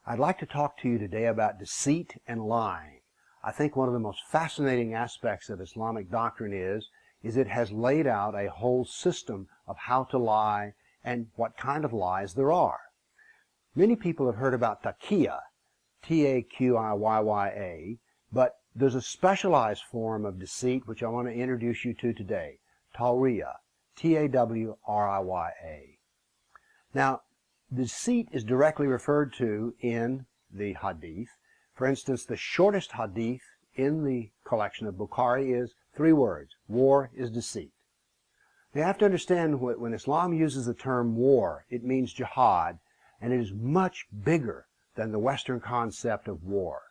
I'd like to talk to you today about deceit and lying. I think one of the most fascinating aspects of Islamic doctrine is it has laid out a whole system of how to lie and what kind of lies there are. Many people have heard about taqiyya, T-A-Q-I-Y-Y-A, but there's a specialized form of deceit which I want to introduce you to today, tawriya, T-A-W-R-I-Y-A. Now, deceit is directly referred to in the hadith. For instance, the shortest hadith in the collection of Bukhari is 3 words: war is deceit. You have to understand when Islam uses the term war, it means jihad, and it is much bigger than the Western concept of war.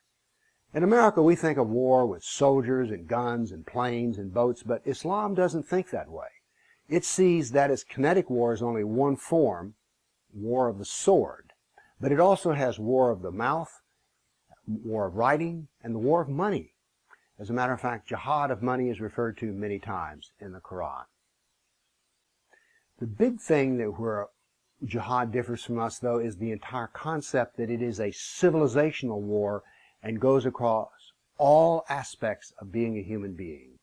In America, we think of war with soldiers and guns and planes and boats, but Islam doesn't think that way. It sees that as kinetic war is only one form, war of the sword, but it also has war of the mouth, war of writing, and the war of money. As a matter of fact, jihad of money is referred to many times in the Quran. The big thing that where jihad differs from us, though, is the entire concept that it is a civilizational war and goes across all aspects of being a human being.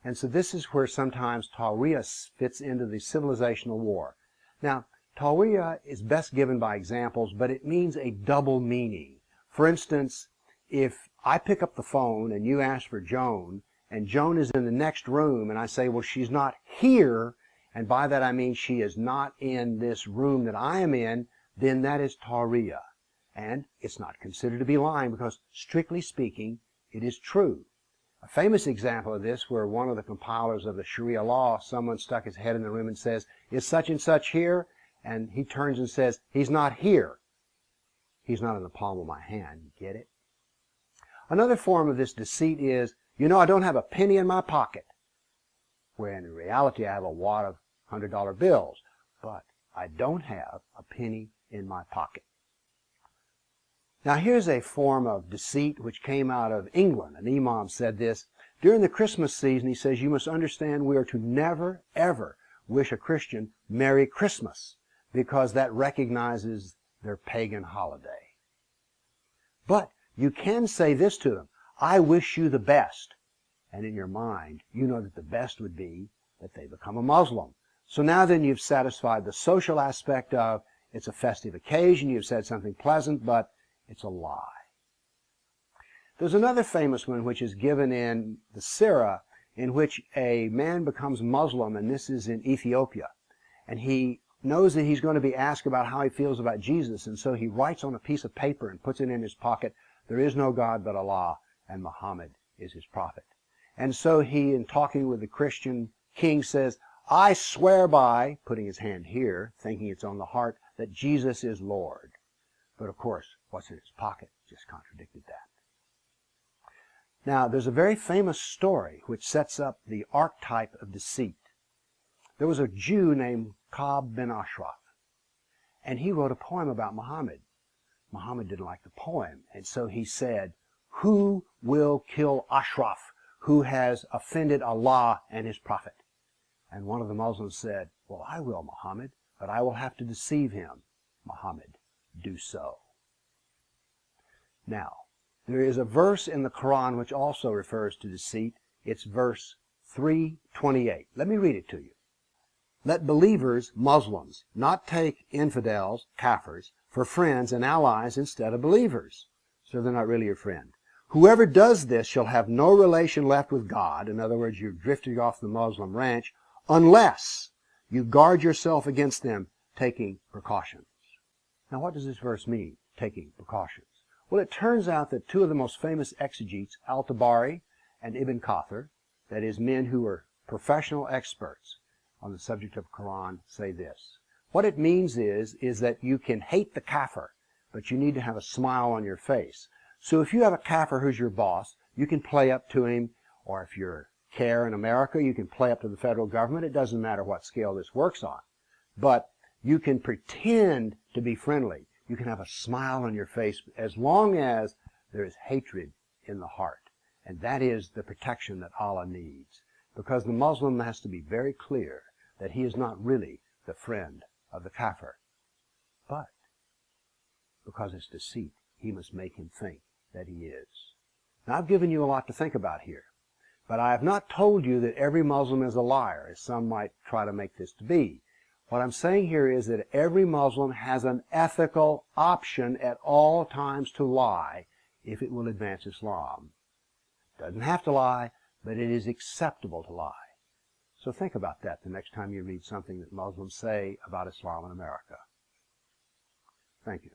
And so this is where sometimes tawriya fits into the civilizational war. Now, tawriya is best given by examples, but it means a double meaning. For instance, if I pick up the phone and you ask for Joan, and Joan is in the next room, and I say, well, she's not here, and by that I mean she is not in this room that I am in, then that is tawriya. And it's not considered to be lying because, strictly speaking, it is true. A famous example of this, where one of the compilers of the Sharia law, someone stuck his head in the room and says, is such and such here? And he turns and says, he's not here. He's not in the palm of my hand. You get it? Another form of this deceit is, I don't have a penny in my pocket. Where in reality I have a wad of $100 bills. But I don't have a penny in my pocket. Now here's a form of deceit which came out of England. An imam said this. During the Christmas season, he says, you must understand we are to never, ever wish a Christian Merry Christmas, because that recognizes their pagan holiday. But you can say this to them: I wish you the best. And in your mind, you know that the best would be that they become a Muslim. So now then you've satisfied the social aspect of it's a festive occasion, you've said something pleasant, but it's a lie. There's another famous one which is given in the Sirah, in which a man becomes Muslim, and this is in Ethiopia. And he knows that he's going to be asked about how he feels about Jesus, and so he writes on a piece of paper and puts it in his pocket, there is no God but Allah, and Muhammad is his prophet. And so he, in talking with the Christian king, says, I swear by, putting his hand here, thinking it's on the heart, that Jesus is Lord. But of course, what's in his pocket just contradicted that. Now, there's a very famous story which sets up the archetype of deceit. There was a Jew named Ka'b bin Ashraf, and he wrote a poem about Muhammad. Muhammad didn't like the poem, and so he said, who will kill Ashraf, who has offended Allah and his prophet? And one of the Muslims said, well, I will, Muhammad, but I will have to deceive him. Muhammad, do so. Now, there is a verse in the Quran which also refers to deceit. It's verse 328. Let me read it to you. Let believers, Muslims, not take infidels, kafirs, for friends and allies instead of believers. So they're not really your friend. Whoever does this shall have no relation left with God. In other words, you're drifting off the Muslim ranch, unless you guard yourself against them, taking precautions. Now what does this verse mean, taking precautions? Well, it turns out that 2 of the most famous exegetes, Al-Tabari and Ibn Kathir, that is, men who are professional experts on the subject of Quran, say this. What it means is that you can hate the kafir, but you need to have a smile on your face. So if you have a kafir who's your boss, you can play up to him, or if you're CARE in America, you can play up to the federal government. It doesn't matter what scale this works on. But you can pretend to be friendly. You can have a smile on your face as long as there is hatred in the heart. And that is the protection that Allah needs. Because the Muslim has to be very clear that he is not really the friend of the kafir. But because it's deceit, he must make him think that he is. Now, I've given you a lot to think about here, but I have not told you that every Muslim is a liar, as some might try to make this to be. What I'm saying here is that every Muslim has an ethical option at all times to lie if it will advance Islam. Doesn't have to lie, but it is acceptable to lie. So think about that the next time you read something that Muslims say about Islam in America. Thank you.